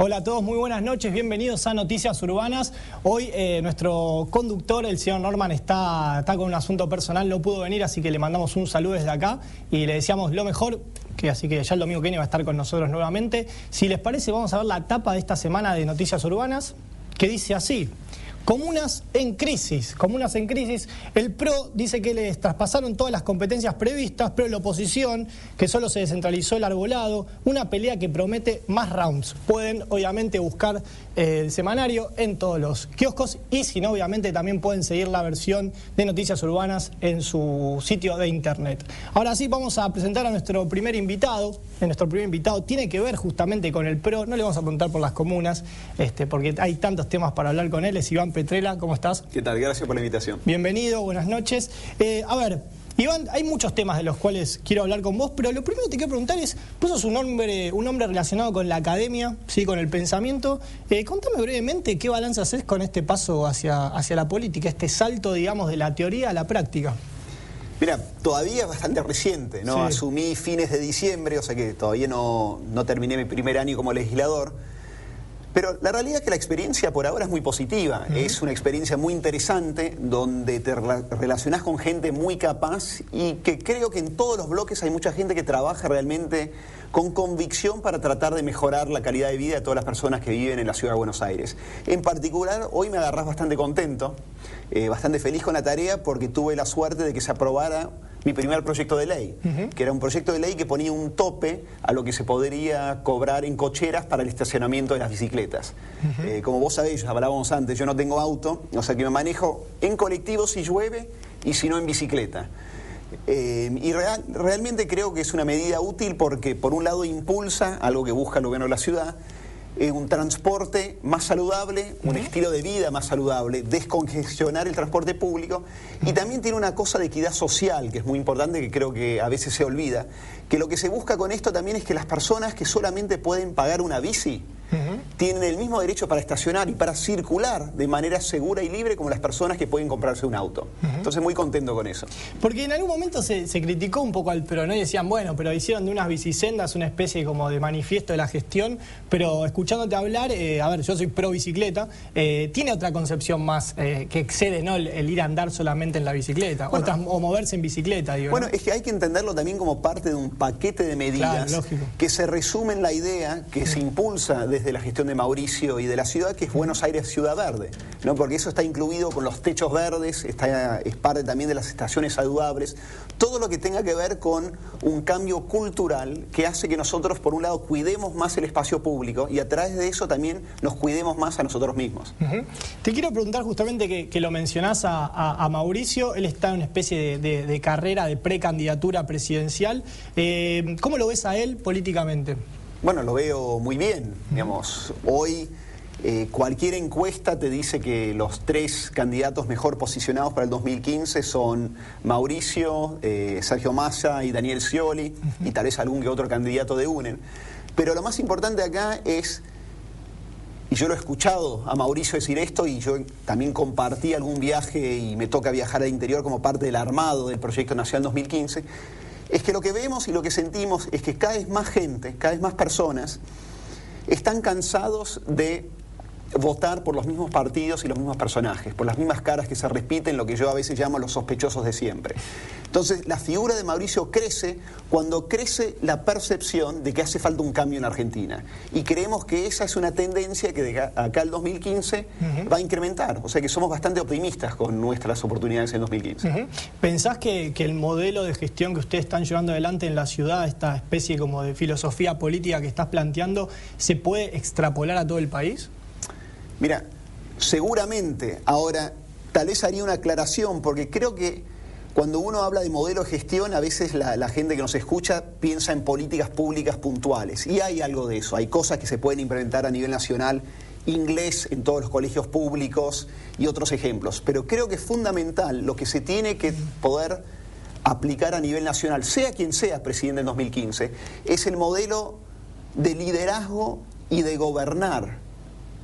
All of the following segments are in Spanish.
Hola a todos, muy buenas noches, bienvenidos a Noticias Urbanas. Hoy nuestro conductor, el señor Norman, está con un asunto personal, no pudo venir, así que le mandamos un saludo desde acá y le deseamos lo mejor, así que ya el domingo que viene va a estar con nosotros nuevamente. Si les parece, vamos a ver la tapa de esta semana de Noticias Urbanas, que dice así: Comunas en crisis. Comunas en crisis. El PRO dice que les traspasaron todas las competencias previstas, pero la oposición, que solo se descentralizó el arbolado, una pelea que promete más rounds. Pueden, obviamente, buscar el semanario en todos los kioscos y, si no, obviamente, también pueden seguir la versión de Noticias Urbanas en su sitio de internet. Ahora sí, vamos a presentar a nuestro primer invitado. Nuestro primer invitado tiene que ver justamente con el PRO. No le vamos a preguntar por las comunas, porque hay tantos temas para hablar con él. Es Iván Petrella, ¿cómo estás? ¿Qué tal? Gracias por la invitación. Bienvenido, buenas noches. A ver, Iván, hay muchos temas de los cuales quiero hablar con vos, pero lo primero que te quiero preguntar es, vos sos un hombre relacionado con la academia, ¿sí? Con el pensamiento. Contame brevemente qué balance haces con este paso hacia la política, este salto, digamos, de la teoría a la práctica. Mira, todavía es bastante reciente, ¿no? Sí. Asumí fines de diciembre, o sea que todavía no terminé mi primer año como legislador. Pero la realidad es que la experiencia por ahora es muy positiva. Es una experiencia muy interesante donde te relacionás con gente muy capaz y que creo que en todos los bloques hay mucha gente que trabaja realmente con convicción para tratar de mejorar la calidad de vida de todas las personas que viven en la ciudad de Buenos Aires. En particular, hoy me agarrás bastante contento, bastante feliz con la tarea porque tuve la suerte de que se aprobara mi primer proyecto de ley, que era un proyecto de ley que ponía un tope a lo que se podría cobrar en cocheras para el estacionamiento de las bicicletas. Como vos sabés, hablábamos antes, yo no tengo auto, o sea que me manejo en colectivo si llueve y si no en bicicleta. Y realmente creo que es una medida útil porque por un lado impulsa algo que busca el gobierno de la ciudad, un transporte más saludable, un estilo de vida más saludable, descongestionar el transporte público y también tiene una cosa de equidad social que es muy importante, que creo que a veces se olvida, que lo que se busca con esto también es que las personas que solamente pueden pagar una bici tienen el mismo derecho para estacionar y para circular de manera segura y libre como las personas que pueden comprarse un auto. Entonces muy contento con eso. Porque en algún momento se criticó un poco al PRO, ¿no? Y decían, bueno, pero hicieron de unas bicisendas una especie como de manifiesto de la gestión, pero escuchándote hablar, a ver, yo soy pro bicicleta, tiene otra concepción más que excede, ¿no? El ir a andar solamente en la bicicleta, bueno, o moverse en bicicleta, digo. Bueno, ¿no? Es que hay que entenderlo también como parte de un paquete de medidas, claro, que se resume en la idea que se impulsa desde la gestión de Mauricio y de la ciudad, que es Buenos Aires Ciudad Verde, ¿no? Porque eso está incluido con los techos verdes, es parte también de las estaciones saludables, todo lo que tenga que ver con un cambio cultural que hace que nosotros, por un lado, cuidemos más el espacio público y a través de eso también nos cuidemos más a nosotros mismos. Te quiero preguntar justamente que lo mencionás a Mauricio, él está en una especie de carrera de precandidatura presidencial. ¿Cómo lo ves a él políticamente? Bueno, lo veo muy bien, digamos. Hoy cualquier encuesta te dice que los tres candidatos mejor posicionados para el 2015 son Mauricio, Sergio Massa y Daniel Scioli, y tal vez algún que otro candidato de UNEN. Pero lo más importante acá es, y yo lo he escuchado a Mauricio decir esto, y yo también compartí algún viaje y me toca viajar al interior como parte del armado del Proyecto Nacional 2015, es que lo que vemos y lo que sentimos es que cada vez más gente, cada vez más personas están cansados de votar por los mismos partidos y los mismos personajes, por las mismas caras que se repiten, lo que yo a veces llamo los sospechosos de siempre. Entonces, la figura de Mauricio crece cuando crece la percepción de que hace falta un cambio en Argentina. Y creemos que esa es una tendencia que de acá al 2015 va a incrementar. O sea que somos bastante optimistas con nuestras oportunidades en 2015. ¿Pensás que el modelo de gestión que ustedes están llevando adelante en la ciudad, esta especie como de filosofía política que estás planteando, se puede extrapolar a todo el país? Mira, seguramente, ahora tal vez haría una aclaración, porque creo que cuando uno habla de modelo de gestión, a veces la gente que nos escucha piensa en políticas públicas puntuales, y hay algo de eso, hay cosas que se pueden implementar a nivel nacional, inglés en todos los colegios públicos y otros ejemplos, pero creo que es fundamental lo que se tiene que poder aplicar a nivel nacional, sea quien sea presidente en 2015, es el modelo de liderazgo y de gobernar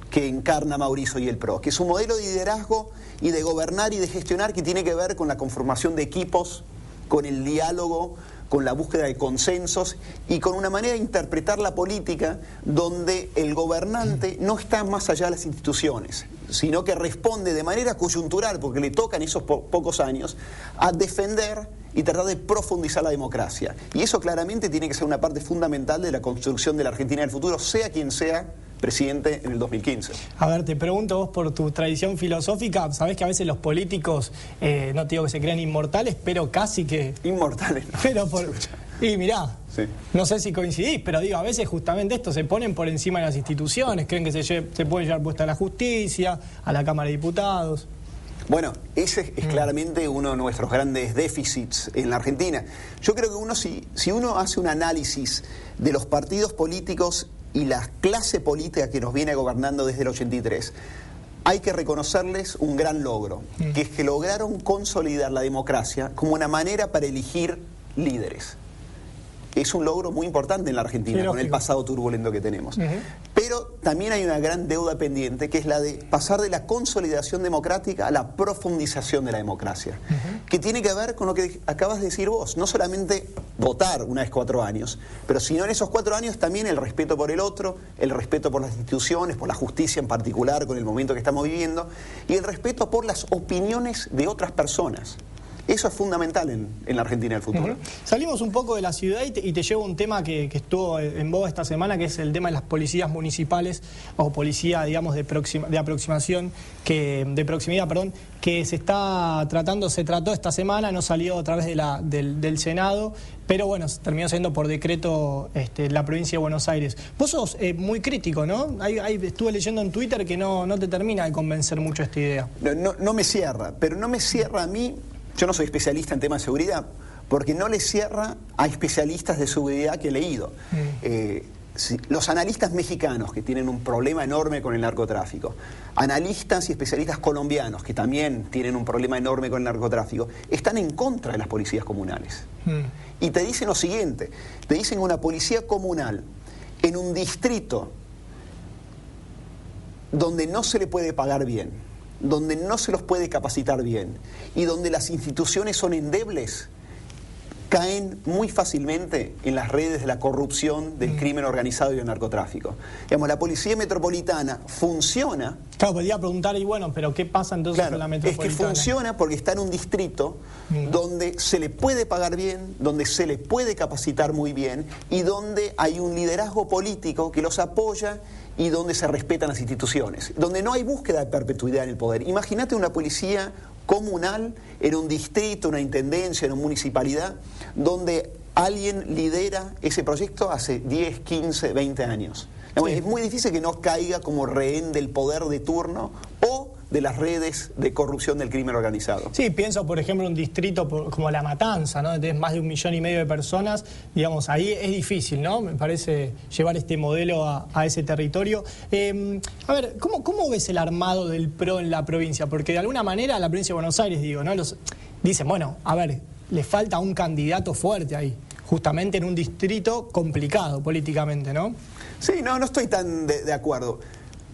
que encarna Mauricio y el PRO, que es un modelo de liderazgo y de gobernar y de gestionar que tiene que ver con la conformación de equipos, con el diálogo, con la búsqueda de consensos y con una manera de interpretar la política donde el gobernante no está más allá de las instituciones, sino que responde de manera coyuntural, porque le tocan esos pocos años, a defender y tratar de profundizar la democracia. Y eso claramente tiene que ser una parte fundamental de la construcción de la Argentina del futuro, sea quien sea presidente en el 2015. A ver, te pregunto vos por tu tradición filosófica, sabés que a veces los políticos, no te digo que se crean inmortales, pero casi que... Inmortales, ¿no? Pero por... Y mirá, sí. No sé si coincidís, pero digo, a veces justamente esto, se ponen por encima de las instituciones, creen que se puede llevar puesta a la justicia, a la Cámara de Diputados. Bueno, ese es claramente uno de nuestros grandes déficits en la Argentina. Yo creo que si uno hace un análisis de los partidos políticos y la clase política que nos viene gobernando desde el 83, hay que reconocerles un gran logro, que es que lograron consolidar la democracia como una manera para elegir líderes. Es un logro muy importante en la Argentina, con el pasado turbulento que tenemos. Pero también hay una gran deuda pendiente, que es la de pasar de la consolidación democrática a la profundización de la democracia, que tiene que ver con lo que acabas de decir vos, no solamente votar una vez 4 años, pero sino en esos 4 años también el respeto por el otro, el respeto por las instituciones, por la justicia en particular, con el momento que estamos viviendo, y el respeto por las opiniones de otras personas. Eso es fundamental en la Argentina del futuro. Salimos un poco de la ciudad y te llevo un tema que estuvo en boga esta semana, que es el tema de las policías municipales o policía, digamos, de aproximación, de proximidad, perdón, que se trató esta semana, no salió a través del Senado, pero bueno, terminó siendo por decreto la provincia de Buenos Aires. Vos sos muy crítico, ¿no? Estuve leyendo en Twitter que no te termina de convencer mucho esta idea. No me cierra, pero no me cierra a mí. Yo no soy especialista en temas de seguridad, porque no le cierra a especialistas de seguridad que he leído. Los analistas mexicanos, que tienen un problema enorme con el narcotráfico, analistas y especialistas colombianos, que también tienen un problema enorme con el narcotráfico, están en contra de las policías comunales. Y te dicen lo siguiente, te dicen una policía comunal en un distrito donde no se le puede pagar bien, donde no se los puede capacitar bien y donde las instituciones son endebles, caen muy fácilmente en las redes de la corrupción, del crimen organizado y del narcotráfico. Digamos, la policía metropolitana funciona... Claro, podría preguntar, y bueno, pero ¿qué pasa entonces con la metropolitana? Es que funciona porque está en un distrito donde se le puede pagar bien, donde se le puede capacitar muy bien y donde hay un liderazgo político que los apoya y donde se respetan las instituciones, donde no hay búsqueda de perpetuidad en el poder. Imagínate una policía comunal en un distrito, una intendencia, en una municipalidad, donde alguien lidera ese proyecto hace 10, 15, 20 años. Sí. Es muy difícil que no caiga como rehén del poder de turno o de las redes de corrupción del crimen organizado. Sí, pienso, por ejemplo, un distrito como La Matanza, ¿no? Tienes más de 1,5 millones de personas, digamos, ahí es difícil, ¿no? Me parece llevar este modelo a ese territorio. A ver, ¿cómo ves el armado del PRO en la provincia? Porque de alguna manera la provincia de Buenos Aires, digo, ¿no? Dicen, bueno, a ver, le falta un candidato fuerte ahí, justamente en un distrito complicado políticamente, ¿no? Sí, no estoy tan de acuerdo.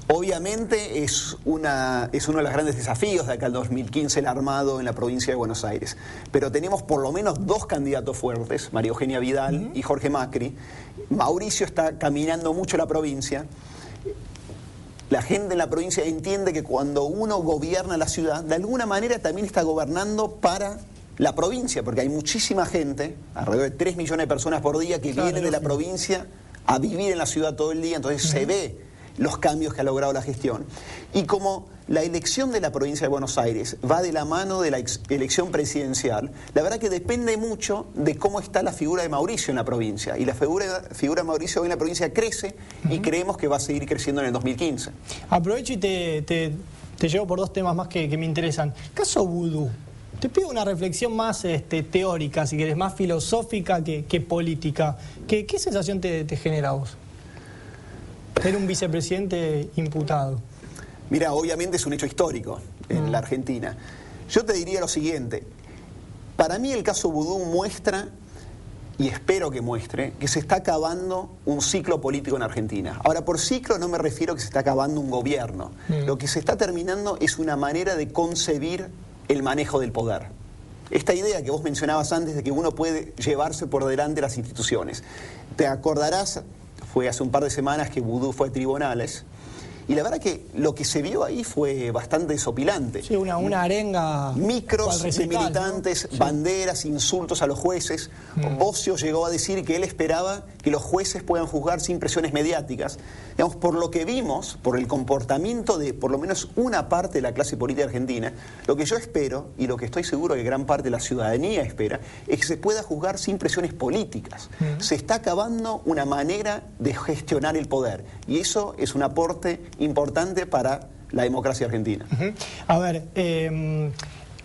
Obviamente es uno de los grandes desafíos de acá al 2015 el armado en la provincia de Buenos Aires. Pero tenemos por lo menos 2 candidatos fuertes, María Eugenia Vidal y Jorge Macri. Mauricio está caminando mucho la provincia. La gente en la provincia entiende que cuando uno gobierna la ciudad, de alguna manera también está gobernando para la provincia, porque hay muchísima gente, alrededor de 3 millones de personas por día, que vienen de la provincia a vivir en la ciudad todo el día, entonces se ve los cambios que ha logrado la gestión. Y como la elección de la provincia de Buenos Aires va de la mano de la elección presidencial, la verdad que depende mucho de cómo está la figura de Mauricio en la provincia. Y la figura de Mauricio hoy en la provincia crece y creemos que va a seguir creciendo en el 2015. Aprovecho y te llevo por 2 temas más que me interesan. Caso Vudú. Te pido una reflexión más teórica, si querés, más filosófica que política. ¿Qué sensación te genera a vos? Ser un vicepresidente imputado. Mira, obviamente es un hecho histórico en la Argentina. Yo te diría lo siguiente. Para mí el caso Vudú muestra, y espero que muestre, que se está acabando un ciclo político en Argentina. Ahora, por ciclo no me refiero a que se está acabando un gobierno. Lo que se está terminando es una manera de concebir el manejo del poder. esta idea que vos mencionabas antes de que uno puede llevarse por delante las instituciones. Te acordarás, fue hace un par de semanas que Vudú fue a tribunales, y la verdad que lo que se vio ahí fue bastante desopilante. Sí, una arenga. Micros recital, de militantes, ¿no? Sí. Banderas, insultos a los jueces. Bocio llegó a decir que él esperaba que los jueces puedan juzgar sin presiones mediáticas. Digamos, por lo que vimos, por el comportamiento de por lo menos una parte de la clase política argentina, lo que yo espero, y lo que estoy seguro que gran parte de la ciudadanía espera, es que se pueda juzgar sin presiones políticas. Se está acabando una manera de gestionar el poder, y eso es un aporte importante para la democracia argentina. A ver,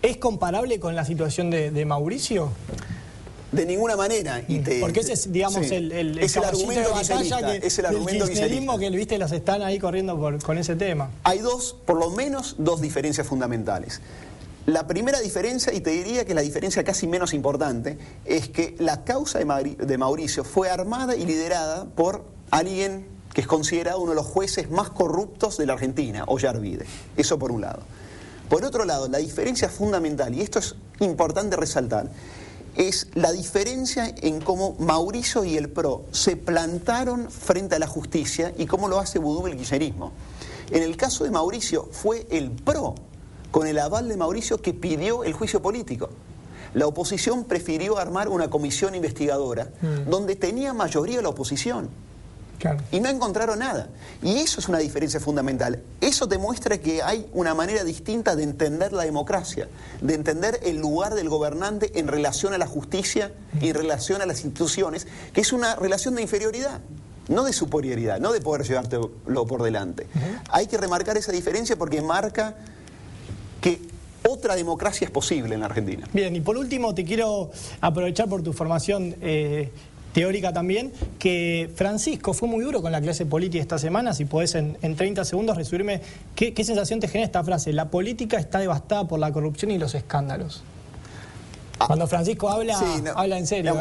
¿es comparable con la situación de Mauricio? De ninguna manera. Porque ese es, digamos, sí, el es el argumento de batalla que, es el argumento del kirchnerismo que, viste, los están ahí corriendo con ese tema. Hay por lo menos dos diferencias fundamentales. La primera diferencia, y te diría que la diferencia casi menos importante, es que la causa de Mauricio fue armada y liderada por alguien que es considerado uno de los jueces más corruptos de la Argentina, Ollarvide. Eso por un lado. Por otro lado, la diferencia fundamental, y esto es importante resaltar, es la diferencia en cómo Mauricio y el PRO se plantaron frente a la justicia y cómo lo hace Vudú y el kirchnerismo. En el caso de Mauricio, fue el PRO, con el aval de Mauricio, que pidió el juicio político. La oposición prefirió armar una comisión investigadora donde tenía mayoría la oposición. Claro. Y no encontraron nada. Y eso es una diferencia fundamental. Eso demuestra que hay una manera distinta de entender la democracia, de entender el lugar del gobernante en relación a la justicia y en relación a las instituciones, que es una relación de inferioridad, no de superioridad, no de poder llevártelo por delante. Hay que remarcar esa diferencia porque marca que otra democracia es posible en la Argentina. Bien, y por último te quiero aprovechar por tu formación teórica también, que Francisco fue muy duro con la clase política esta semana. Si podés en 30 segundos resumirme qué sensación te genera esta frase: la política está devastada por la corrupción y los escándalos. Cuando Francisco habla, sí, no, habla en serio.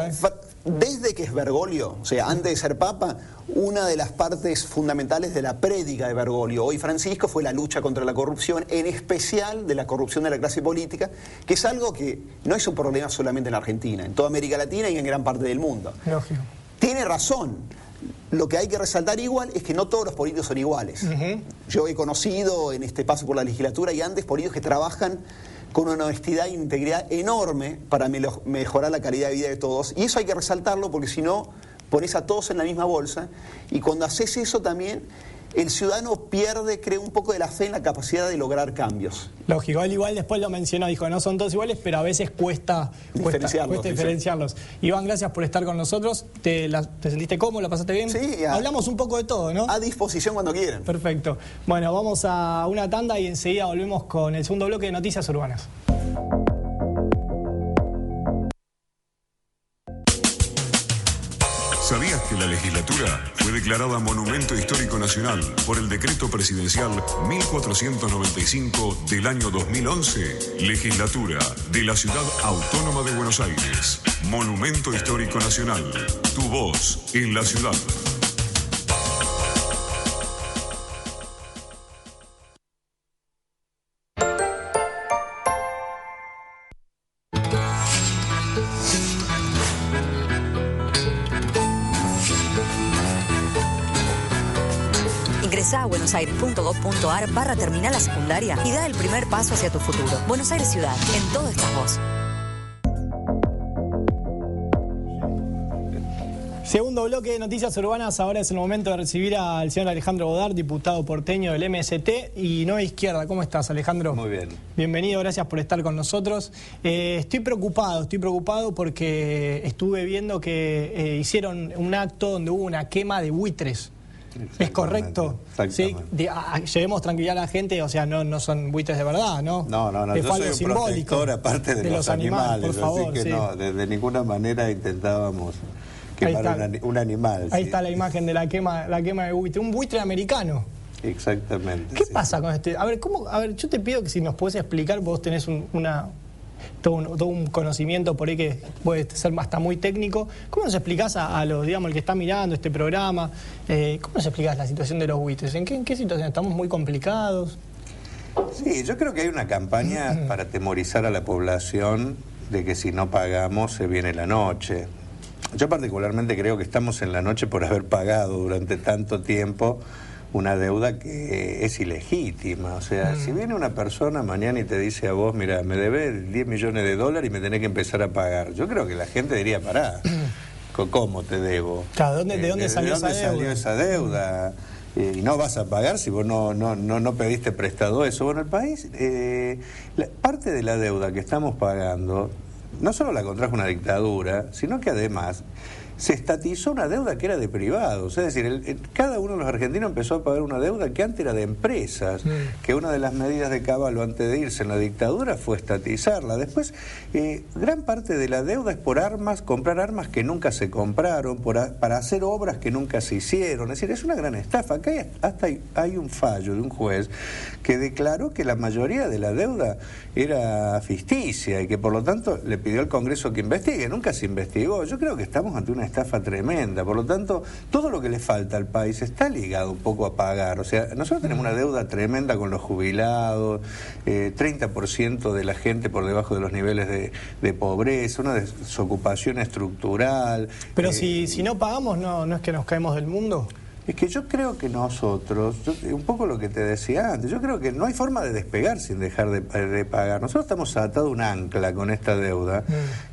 Desde que es Bergoglio, o sea, antes de ser papa, una de las partes fundamentales de la prédica de Bergoglio, hoy Francisco, fue la lucha contra la corrupción, en especial de la corrupción de la clase política, que es algo que no es un problema solamente en Argentina, en toda América Latina y en gran parte del mundo. Lógico. Tiene razón. Lo que hay que resaltar igual es que no todos los políticos son iguales. Yo he conocido en este paso por la legislatura y antes políticos que trabajan con una honestidad e integridad enorme para mejorar la calidad de vida de todos. Y eso hay que resaltarlo porque si no, pones a todos en la misma bolsa. Y cuando haces eso también, el ciudadano pierde, creo, un poco de la fe en la capacidad de lograr cambios. Lógico, él igual después lo mencionó, dijo, no son todos iguales, pero a veces cuesta diferenciarlos. Iván, gracias por estar con nosotros. ¿Te sentiste cómodo? ¿La pasaste bien? Sí. Hablamos un poco de todo, ¿no? A disposición cuando quieran. Perfecto. Bueno, vamos a una tanda y enseguida volvemos con el segundo bloque de Noticias Urbanas. ¿Sabías que la legislatura fue declarada Monumento Histórico Nacional por el Decreto Presidencial 1495 del año 2011? Legislatura de la Ciudad Autónoma de Buenos Aires. Monumento Histórico Nacional. Tu voz en la ciudad. Ingresá a buenosaires.gov.ar/terminal la secundaria y da el primer paso hacia tu futuro. Buenos Aires Ciudad, en todo estás vos. Segundo bloque de Noticias Urbanas. Ahora es el momento de recibir al señor Alejandro Bodar, diputado porteño del MST y Nueva Izquierda. ¿Cómo estás, Alejandro? Muy bien. Bienvenido, gracias por estar con nosotros. Estoy preocupado porque estuve viendo que hicieron un acto donde hubo una quema de buitres. ¿Es correcto? ¿Sí? Llevemos tranquilidad a la gente, o sea, no son buitres de verdad, ¿no? No, yo soy un protector aparte de los animales, por favor, así que sí. No, de ninguna manera intentábamos quemar un animal. Ahí está la imagen de la quema de buitre, un buitre americano. Exactamente. ¿Qué pasa con este? A ver, yo te pido que si nos podés explicar, vos tenés todo un conocimiento por ahí que puede ser hasta muy técnico. ¿Cómo nos explicás a los, digamos, el que está mirando este programa, cómo nos explicás la situación de los buitres? ¿En qué situación? ¿Estamos muy complicados? Sí, yo creo que hay una campaña para atemorizar a la población de que si no pagamos se viene la noche. Yo particularmente creo que estamos en la noche por haber pagado durante tanto tiempo una deuda que es ilegítima. O sea, si viene una persona mañana y te dice a vos, mira, me debes 10 millones de dólares y me tenés que empezar a pagar, yo creo que la gente diría, pará, ¿cómo te debo? Claro, ¿de dónde salió esa deuda? Y no vas a pagar si vos no pediste prestado eso. Bueno, el país, parte de la deuda que estamos pagando, no solo la contrajo una dictadura, sino que además se estatizó una deuda que era de privados. Es decir, cada uno de los argentinos empezó a pagar una deuda que antes era de empresas, que una de las medidas de Caballo antes de irse en la dictadura fue estatizarla. Después, gran parte de la deuda es por armas, comprar armas que nunca se compraron, para hacer obras que nunca se hicieron. Es decir, es una gran estafa. Acá hay un fallo de un juez que declaró que la mayoría de la deuda era ficticia y que por lo tanto le pidió al Congreso que investigue. Nunca se investigó. Yo creo que estamos ante una estafa tremenda. Por lo tanto, todo lo que le falta al país está ligado un poco a pagar. O sea, nosotros tenemos una deuda tremenda con los jubilados, 30% de la gente por debajo de los niveles de pobreza, una desocupación estructural. Pero si no pagamos, no es que nos caemos del mundo. Es que yo creo que nosotros, un poco lo que te decía antes, yo creo que no hay forma de despegar sin dejar de pagar. Nosotros estamos atados a un ancla con esta deuda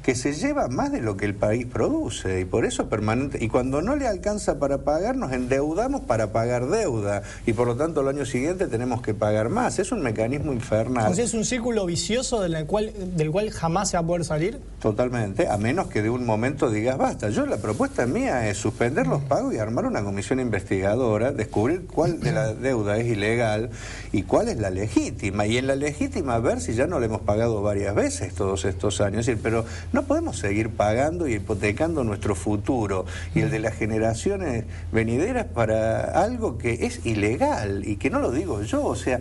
que se lleva más de lo que el país produce y por eso permanente. Y cuando no le alcanza para pagar, nos endeudamos para pagar deuda y por lo tanto el año siguiente tenemos que pagar más. Es un mecanismo infernal. O sea, es un círculo vicioso del cual jamás se va a poder salir. Totalmente, a menos que de un momento digas basta. La propuesta mía es suspender los pagos y armar una comisión investigadora, descubrir cuál de la deuda es ilegal y cuál es la legítima, y en la legítima ver si ya no le hemos pagado varias veces todos estos años. Es decir, pero no podemos seguir pagando y hipotecando nuestro futuro y el de las generaciones venideras para algo que es ilegal y que no lo digo yo. O sea,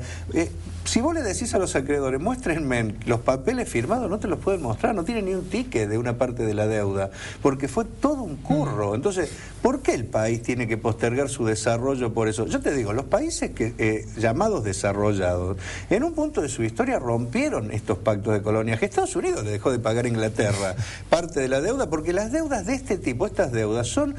si vos le decís a los acreedores, muéstrenme los papeles firmados, no te los pueden mostrar, no tienen ni un ticket de una parte de la deuda, porque fue todo un curro. Entonces, ¿por qué el país tiene que postergar su desarrollo por eso? Yo te digo, los países llamados desarrollados, en un punto de su historia rompieron estos pactos de coloniaje. Estados Unidos le dejó de pagar a Inglaterra parte de la deuda, porque las deudas de este tipo, estas deudas, son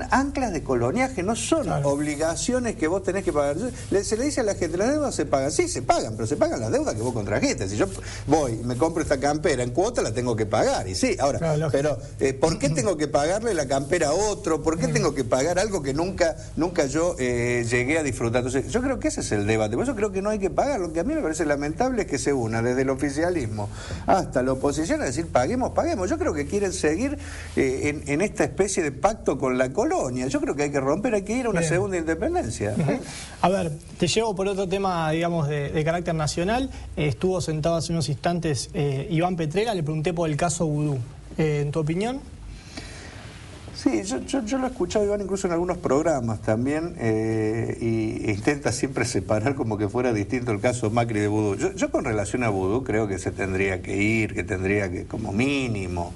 anclas de coloniaje, no son obligaciones que vos tenés que pagar. Se le dice a la gente, las deudas se pagan, sí, se pagan, pero se pagan las deudas que vos contrajiste. Si yo voy y me compro esta campera en cuota, la tengo que pagar, y sí, ahora, pero ¿por qué tengo que pagarle la campera a otro? ¿Por qué tengo que pagar algo que nunca yo llegué a disfrutar? Entonces, yo creo que ese es el debate, por eso creo que no hay que pagar. Lo que a mí me parece lamentable es que se una desde el oficialismo hasta la oposición a decir paguemos. Yo creo que quieren seguir en esta especie de pacto con la colonia. Yo creo que hay que romper, hay que ir a una segunda independencia. A ver, te llevo por otro tema, digamos, de carácter nacional. Estuvo sentado hace unos instantes Iván Petrella, le pregunté por el caso Vudú. ¿En tu opinión? Sí, yo lo he escuchado, Iván, incluso en algunos programas también, y intenta siempre separar como que fuera distinto el caso Macri de Vudú. Yo con relación a Vudú creo que se tendría que ir, que tendría que, como mínimo,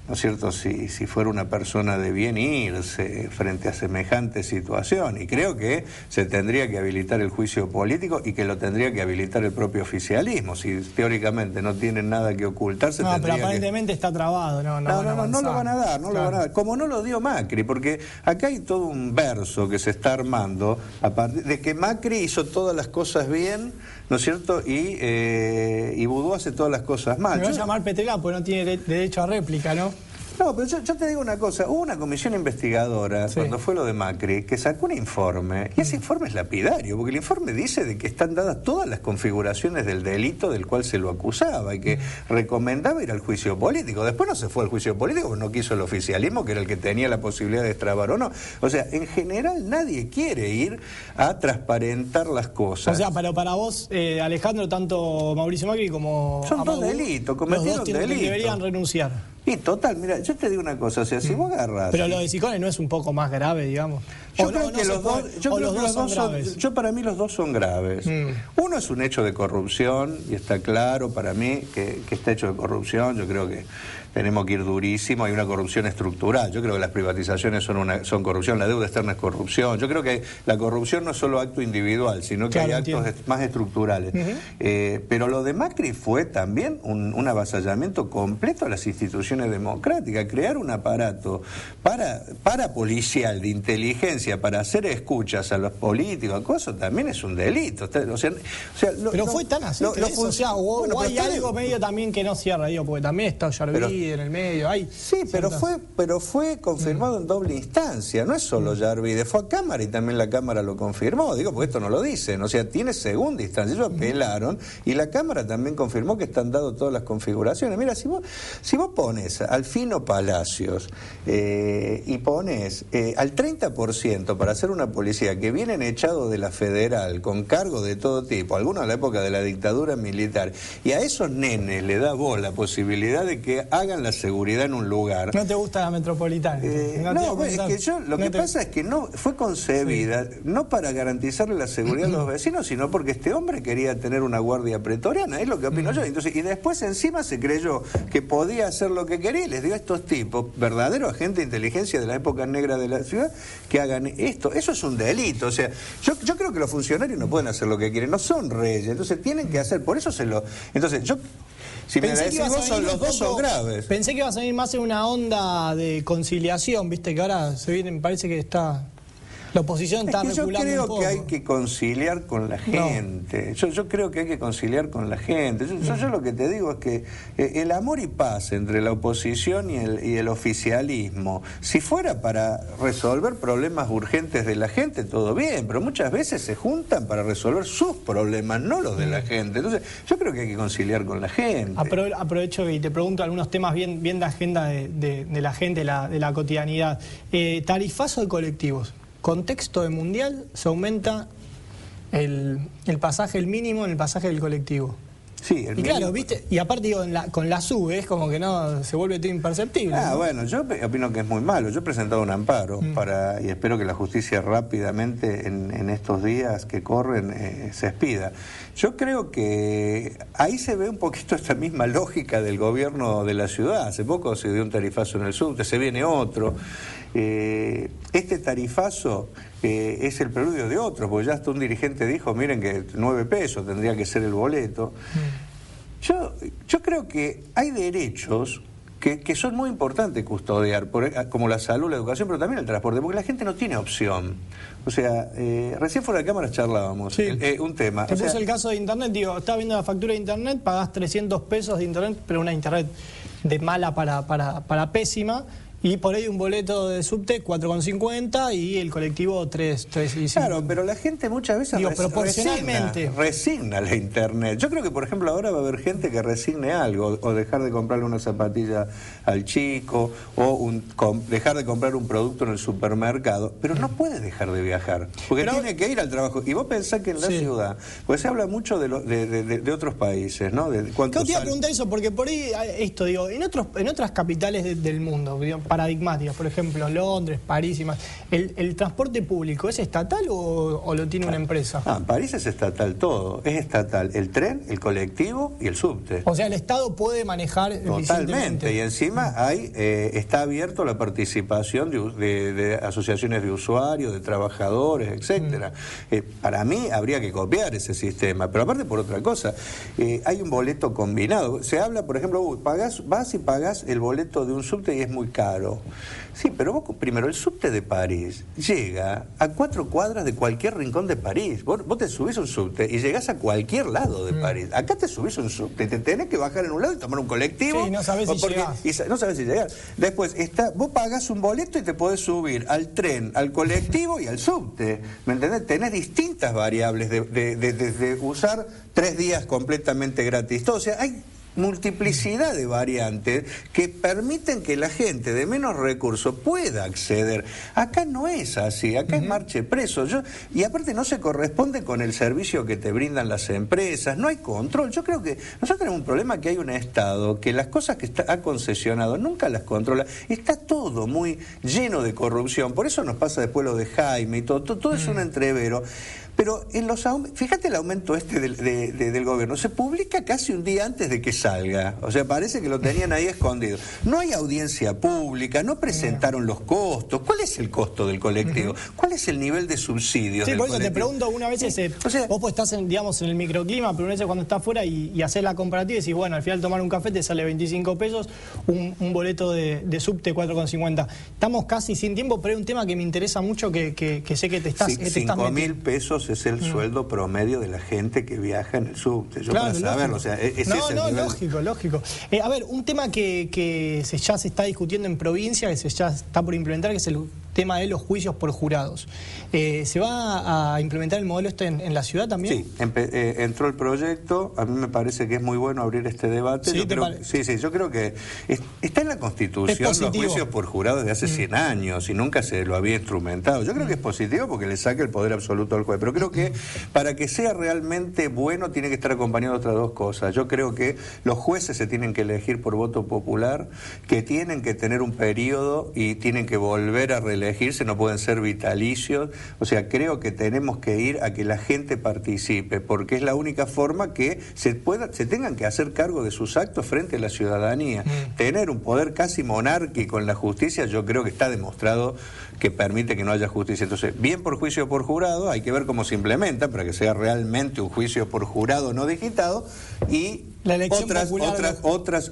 ¿no es cierto?, si fuera una persona de bien, irse frente a semejante situación. Y creo que se tendría que habilitar el juicio político y que lo tendría que habilitar el propio oficialismo. Si teóricamente no tienen nada que ocultarse, pero aparentemente está trabado. No lo van a dar, no lo van a dar. Como no lo dio Macri, porque acá hay todo un verso que se está armando a partir de que Macri hizo todas las cosas bien, ¿no es cierto?, y Vudú hace todas las cosas mal. Me voy a llamar Petrella porque no tiene derecho a réplica, ¿no? No, pero yo te digo una cosa, hubo una comisión investigadora cuando fue lo de Macri que sacó un informe, y ese informe es lapidario, porque el informe dice de que están dadas todas las configuraciones del delito del cual se lo acusaba y que recomendaba ir al juicio político. Después no se fue al juicio político porque no quiso el oficialismo, que era el que tenía la posibilidad de destrabar o no. O sea, en general nadie quiere ir a transparentar las cosas. O sea, pero para vos, Alejandro, tanto Mauricio Macri como... Son dos delitos, cometieron delitos. Deberían renunciar. Y total, mira, yo te digo una cosa, o sea, si vos agarrás... Pero lo de Ciccone no es un poco más grave, digamos. Yo creo que los dos, para mí los dos son graves. Uno es un hecho de corrupción, y está claro para mí que está hecho de corrupción. Yo creo que tenemos que ir durísimo, hay una corrupción estructural. Yo creo que las privatizaciones son corrupción, la deuda externa es corrupción. Yo creo que la corrupción no es solo acto individual, sino que hay actos más estructurales. Pero lo de Macri fue también un avasallamiento completo a las instituciones democráticas, crear un aparato para policial de inteligencia, para hacer escuchas a los políticos, eso también es un delito. Pero fue tan así, o hay algo medio también que no cierra, digo, porque también está Yarví en el medio. Pero fue confirmado en doble instancia, no es solo Yarví, fue a Cámara y también la Cámara lo confirmó, digo, porque esto no lo dicen, o sea, tiene segunda instancia, ellos apelaron y la Cámara también confirmó que están dadas todas las configuraciones. Mira, si vos pones al Fino Palacios y pones al 30% para hacer una policía que vienen echados de la Federal con cargo de todo tipo, algunos a la época de la dictadura militar, y a esos nenes le da vos la posibilidad de que hagan la seguridad en un lugar. ¿No te gusta la metropolitana? Es que lo que pasa es que no fue concebida no para garantizarle la seguridad a los vecinos, sino porque este hombre quería tener una guardia pretoriana, es lo que opino yo. Entonces, y después encima se creyó que podía hacer lo que quería y les dio a estos tipos, verdaderos agentes de inteligencia de la época negra de la ciudad, que hagan esto. Eso es un delito. O sea, yo creo que los funcionarios no pueden hacer lo que quieren, no son reyes, entonces tienen que hacer, por eso entonces yo... Si me decís vos, los dos son graves. Pensé que ibas a venir más en una onda de conciliación, viste que ahora se viene, me parece que está... La oposición está reculando un poco. Yo creo que hay que conciliar con la gente. No. Yo creo que hay que conciliar con la gente. Yo lo que te digo es que el amor y paz entre la oposición y el oficialismo, si fuera para resolver problemas urgentes de la gente, todo bien, pero muchas veces se juntan para resolver sus problemas, no los de la gente. Entonces, yo creo que hay que conciliar con la gente. Aprovecho y te pregunto algunos temas bien de agenda de la gente, de la cotidianidad. Tarifazo de colectivos. Contexto de mundial, se aumenta el mínimo en el pasaje del colectivo. Sí, y claro, viste, y aparte digo, con la sube es como que no se vuelve todo imperceptible. ¿No? Bueno, yo opino que es muy malo. Yo he presentado un amparo y espero que la justicia rápidamente en estos días que corren se expida. Yo creo que ahí se ve un poquito esta misma lógica del gobierno de la ciudad. Hace poco se dio un tarifazo en el subte, se viene otro. Este tarifazo es el preludio de otros, porque ya hasta un dirigente dijo, miren que 9 pesos tendría que ser el boleto. Yo creo que hay derechos que son muy importantes custodiar, como la salud, la educación, pero también el transporte, porque la gente no tiene opción. O sea, recién fuera de cámara charlábamos un tema. Te puse el caso de internet, digo, estás viendo la factura de internet, pagás 300 pesos de internet, pero una internet de mala para pésima. Y por ahí un boleto de subte 4,50 y el colectivo 3,5. Claro, pero la gente muchas veces resigna la internet. Yo creo que, por ejemplo, ahora va a haber gente que resigne algo, o dejar de comprarle una zapatilla al chico, o dejar de comprar un producto en el supermercado, pero no puede dejar de viajar, porque tiene que ir al trabajo. Y vos pensás que en la ciudad, pues se habla mucho de otros países, ¿no? Te iba a preguntar eso, porque por ahí, esto digo, en otras capitales del mundo, paradigmáticas, por ejemplo, Londres, París y más. ¿El transporte público es estatal o lo tiene una empresa? París es estatal todo, es estatal. El tren, el colectivo y el subte. O sea, el Estado puede manejar totalmente, y encima está abierto la participación de asociaciones de usuarios, de trabajadores, etcétera. Para mí habría que copiar ese sistema, pero aparte por otra cosa, hay un boleto combinado. Se habla, por ejemplo, vas y pagás el boleto de un subte y es muy caro. Sí, pero vos primero, el subte de París llega a 4 cuadras de cualquier rincón de París. Vos te subís a un subte y llegás a cualquier lado de París. Acá te subís a un subte, te tenés que bajar en un lado y tomar un colectivo. Sí, no sabés si llegás. No sabés si llegás. Después, vos pagás un boleto y te podés subir al tren, al colectivo y al subte. ¿Me entendés? Tenés distintas variables de usar 3 días completamente gratis. Todo, o sea, multiplicidad de variantes que permiten que la gente de menos recursos pueda acceder. Acá no es así, acá es marche preso. Y aparte no se corresponde con el servicio que te brindan las empresas, no hay control. Yo creo que nosotros tenemos un problema, que hay un Estado que las cosas que ha concesionado nunca las controla. Está todo muy lleno de corrupción, por eso nos pasa después lo de Jaime y todo es un entrevero. Pero fíjate el aumento del gobierno, se publica casi un día antes de que salga, o sea, parece que lo tenían ahí escondido. No hay audiencia pública, no presentaron los costos. ¿Cuál es el costo del colectivo? ¿Cuál es el nivel de subsidios del por eso colectivo? te pregunto, una vez o sea, vos pues estás digamos, en el microclima, pero una vez cuando estás afuera y haces la comparativa y decís, bueno, al final tomar un café te sale 25 pesos, un boleto de subte 4,50. Estamos casi sin tiempo, pero hay un tema que me interesa mucho que sé que te estás... Sí, 5.000 pesos es el sueldo promedio de la gente que viaja en el subte. Yo para saberlo, o sea, lógico. A ver, un tema que ya se está discutiendo en provincia, que ya está por implementar, que es el tema de los juicios por jurados. ¿Se va a implementar el modelo en la ciudad también? Sí, entró el proyecto, a mí me parece que es muy bueno abrir este debate. Sí, yo creo que está en la Constitución los juicios por jurados de hace 100 años y nunca se lo había instrumentado. Yo creo que es positivo porque le saca el poder absoluto al juez, pero creo que para que sea realmente bueno tiene que estar acompañado de otras dos cosas. Yo creo que los jueces se tienen que elegir por voto popular, que tienen que tener un periodo y tienen que volver a reelegirse, no pueden ser vitalicios. O sea, creo que tenemos que ir a que la gente participe, porque es la única forma que se tengan que hacer cargo de sus actos frente a la ciudadanía. Tener un poder casi monárquico en la justicia, yo creo que está demostrado que permite que no haya justicia. Entonces, bien por juicio por jurado, hay que ver cómo se implementa para que sea realmente un juicio por jurado no digitado, y la elección otras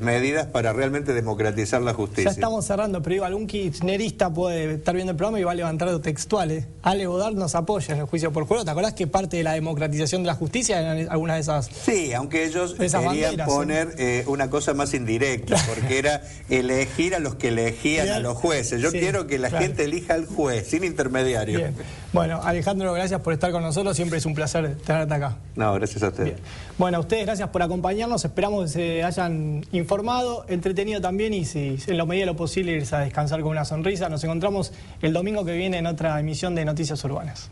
medidas para realmente democratizar la justicia. Ya estamos cerrando, pero digo, algún kirchnerista puede estar viendo el programa y va a levantar textuales. Ale Bodar nos apoya en el juicio por jurado. ¿Te acordás que parte de la democratización de la justicia eran algunas de esas? Sí, aunque ellos querían poner una cosa más indirecta, porque era elegir a los que elegían a los jueces. Yo quiero que la gente elija al juez, sin intermediario. Bien. Bueno, Alejandro, gracias por estar con nosotros. Siempre es un placer tenerte acá. No, gracias a ustedes. Bien. Bueno, a ustedes gracias por acompañarnos. Esperamos que se hayan informado, entretenido también, y si en lo medida de lo posible irse a descansar con una sonrisa. Nos encontramos el domingo que viene en otra emisión de Noticias Urbanas.